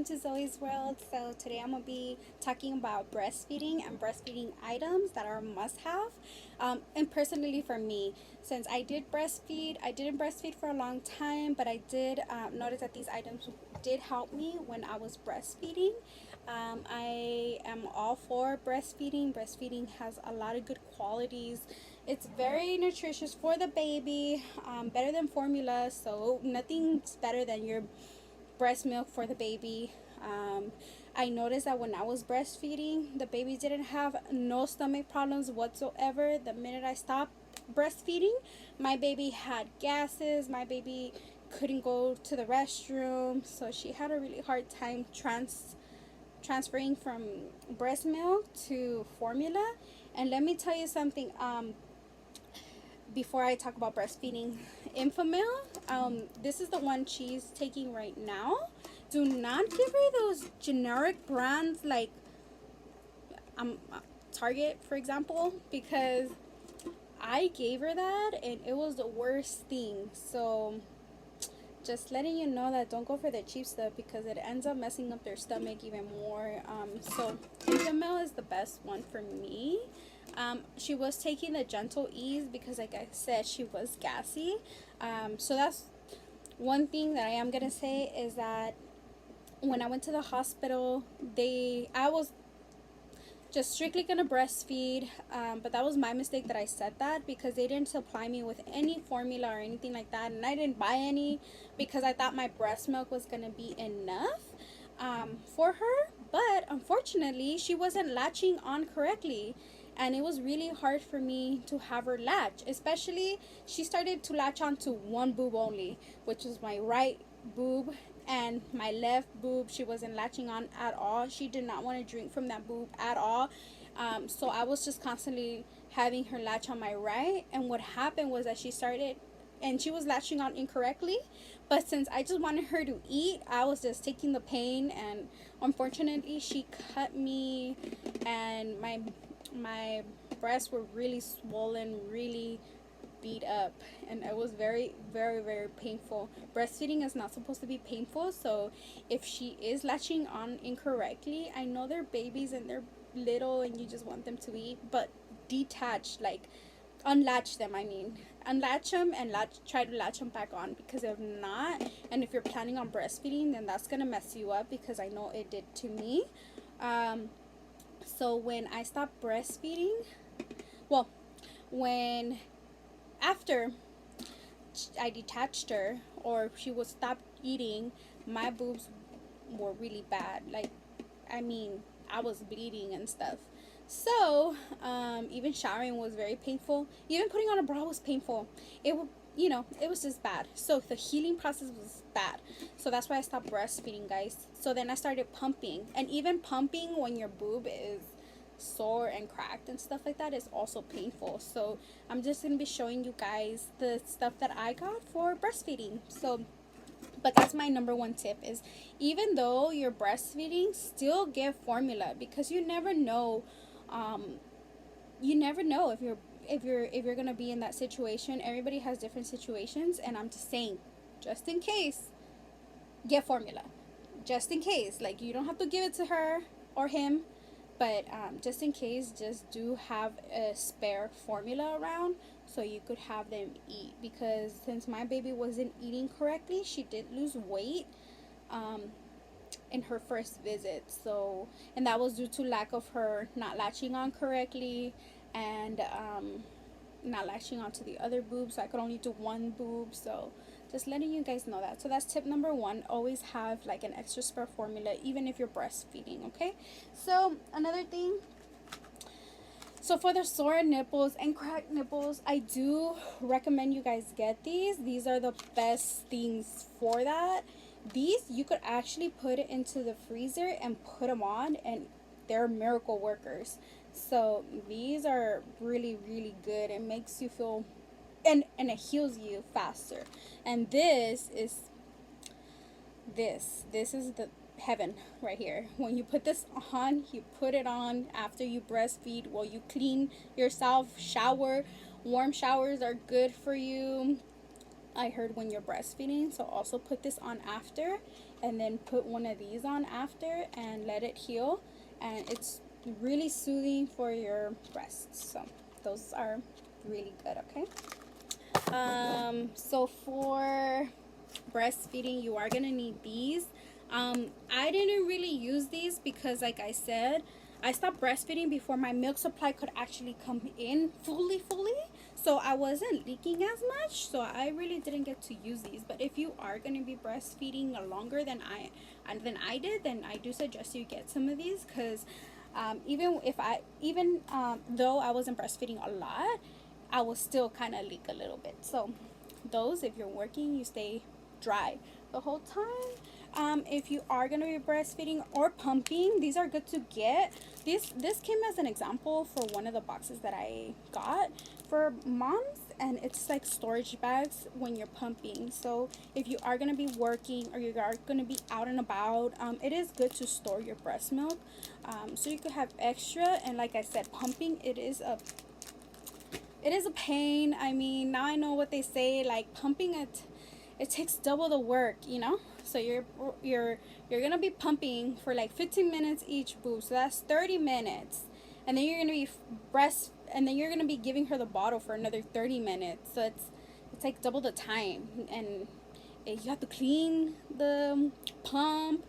welcome to Zoe's World. So today I'm gonna be talking about breastfeeding and breastfeeding items that are must-have. And personally for me, since I didn't breastfeed for a long time, but I did notice that these items did help me when I was breastfeeding. I am all for breastfeeding. Breastfeeding has a lot of good qualities. It's very nutritious for the baby, better than formula. So nothing's better than your breast milk for the baby. I noticed that when I was breastfeeding, the baby didn't have no stomach problems whatsoever. The minute I stopped breastfeeding, my baby had gases. My baby couldn't go to the restroom, so she had a really hard time transferring from breast milk to formula. And let me tell you something. Before I talk about breastfeeding, Infamil, this is the one she's taking right now. Do not give her those generic brands like Target, for example, because I gave her that and it was the worst thing. So just letting you know that don't go for the cheap stuff because it ends up messing up their stomach even more. So Infamil is the best one for me. She was taking the gentle ease because, like I said, she was gassy. So that's one thing that I am gonna say is that when I went to the hospital, I was just strictly gonna breastfeed, but that was my mistake that I said that because they didn't supply me with any formula or anything like that, and I didn't buy any because I thought my breast milk was gonna be enough for her. But unfortunately, she wasn't latching on correctly, and it was really hard for me to have her latch. Especially, she started to latch on to one boob only, which is my right boob, and my left boob she wasn't latching on at all. She did not want to drink from that boob at all. So I was just constantly having her latch on my right, and what happened was that she was latching on incorrectly, but since I just wanted her to eat, I was just taking the pain, and unfortunately she cut me, and my breasts were really swollen, really beat up, and it was very, very, very painful. Breastfeeding is not supposed to be painful, so if she is latching on incorrectly, I know they're babies and they're little and you just want them to eat, but detach, like unlatch them, unlatch them and try to latch them back on, because if not, and if you're planning on breastfeeding, then that's gonna mess you up, because I know it did to me. So when I stopped breastfeeding, well, when after I detached her, or she would stop eating, my boobs were really bad. Like, I was bleeding and stuff. So even showering was very painful. Even putting on a bra was painful. It was just bad. So the healing process was bad. So that's why I stopped breastfeeding, guys. So then I started pumping, and even pumping when your boob is sore and cracked and stuff like that is also painful. So I'm just gonna be showing you guys the stuff that I got for breastfeeding. But that's my number one tip, is even though you're breastfeeding, still give formula, because you never know. You never know if you're gonna be in that situation. Everybody has different situations, and I'm just saying, just in case, get formula, just in case. Like, you don't have to give it to her or him, but just in case, just do have a spare formula around so you could have them eat, because since my baby wasn't eating correctly, she did lose weight in her first visit. So, and that was due to lack of her not latching on correctly, and not latching onto the other boob, so I could only do one boob. So just letting you guys know that. So that's tip number one. Always have like an extra spare formula, even if you're breastfeeding. Okay, so another thing, so for the sore nipples and cracked nipples, I do recommend you guys get these. These are the best things for that. These you could actually put it into the freezer and put them on, and they're miracle workers. So these are really, really good. It makes you feel, and it heals you faster. And this is the heaven right here. When you put this on, you put it on after you breastfeed, while you clean yourself, shower. Warm showers are good for you. I heard when you're breastfeeding. So also put this on after, and then put one of these on after and let it heal, and it's really soothing for your breasts. So those are really good. Okay. So for breastfeeding, you are gonna need these. I didn't really use these because, like I said, I stopped breastfeeding before my milk supply could actually come in fully. So I wasn't leaking as much, so I really didn't get to use these. But if you are gonna be breastfeeding longer than I did, then I do suggest you get some of these, because even though I wasn't breastfeeding a lot, I will still kind of leak a little bit. So those, if you're working, you stay dry the whole time. If you are going to be breastfeeding or pumping, these are good to get. This came as an example for one of the boxes that I got for moms, and it's like storage bags when you're pumping. So if you are going to be working or you are going to be out and about, it is good to store your breast milk, so you could have extra. And like I said, pumping, it is a pain. I mean, now I know what they say, like pumping, it takes double the work, you know. So you're gonna be pumping for like 15 minutes each boob, so that's 30 minutes, and then you're gonna be and then you're gonna be giving her the bottle for another 30 minutes. So it's like double the time, and you have to clean the pump,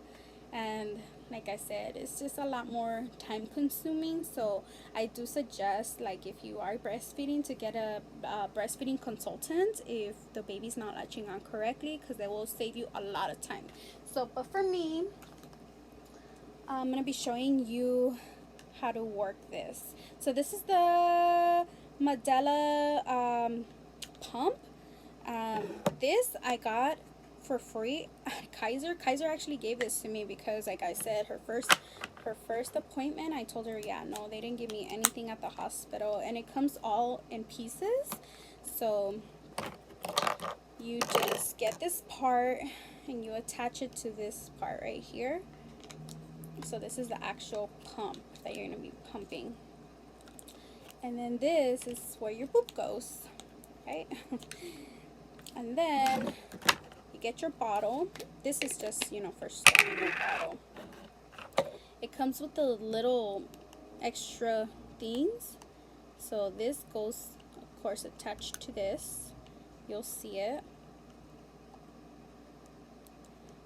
and like I said, it's just a lot more time consuming. So I do suggest, like, if you are breastfeeding, to get a breastfeeding consultant if the baby's not latching on correctly, because they will save you a lot of time. So, but for me, I'm going to be showing you how to work this. So this is the Medela pump. This I got for free. Kaiser actually gave this to me because, like I said, her first appointment, I told her, yeah, no, they didn't give me anything at the hospital, and it comes all in pieces. So you just get this part and you attach it to this part right here. So this is the actual pump that you're going to be pumping, and then this is where your boob goes, right? And then you get your bottle. This is just, you know, for storing your bottle. It comes with the little extra things. So this goes, of course, attached to this. You'll see it.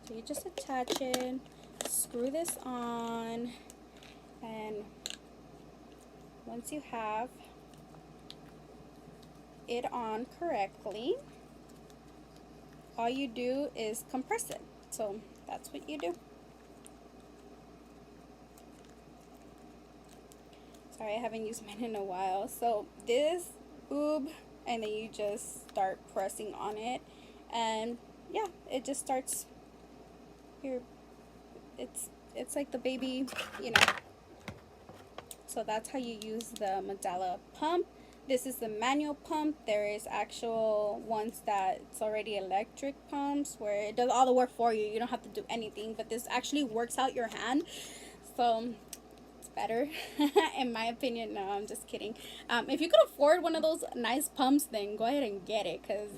So you just attach it, screw this on, and once you have it on correctly, all you do is compress it. So that's what you do. Sorry, I haven't used mine in a while. So this boob, and then you just start pressing on it, and yeah, it just starts here. It's like the baby, you know. So that's how you use the Medela pump. This is the manual pump. There is actual ones that it's already electric pumps where it does all the work for you. You don't have to do anything, but this actually works out your hand. So it's better, in my opinion. No, I'm just kidding. If you could afford one of those nice pumps, then go ahead and get it, because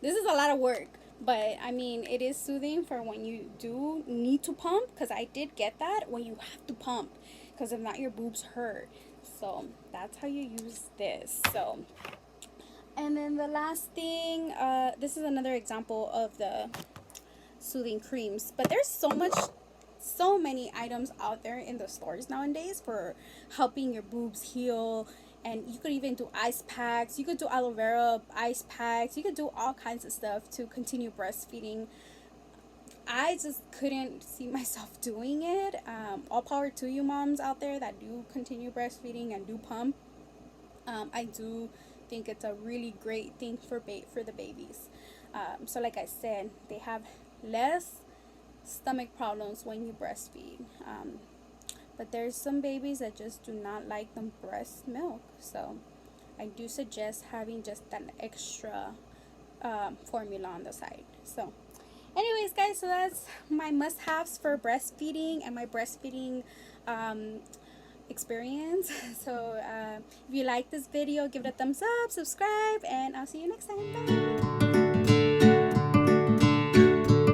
this is a lot of work. But I mean, it is soothing for when you do need to pump, because I did get that when you have to pump, because if not, your boobs hurt. So that's how you use this. So, and then the last thing, this is another example of the soothing creams, but there's so many items out there in the stores nowadays for helping your boobs heal. And you could even do ice packs, you could do aloe vera ice packs, you could do all kinds of stuff to continue breastfeeding. I just couldn't see myself doing it. All power to you moms out there that do continue breastfeeding and do pump. I do think it's a really great thing for the babies. So like I said, they have less stomach problems when you breastfeed. But there's some babies that just do not like the breast milk. So I do suggest having just that extra formula on the side. So anyways, guys, so that's my must-haves for breastfeeding and my breastfeeding experience. So if you like this video, give it a thumbs up, subscribe, and I'll see you next time. Bye.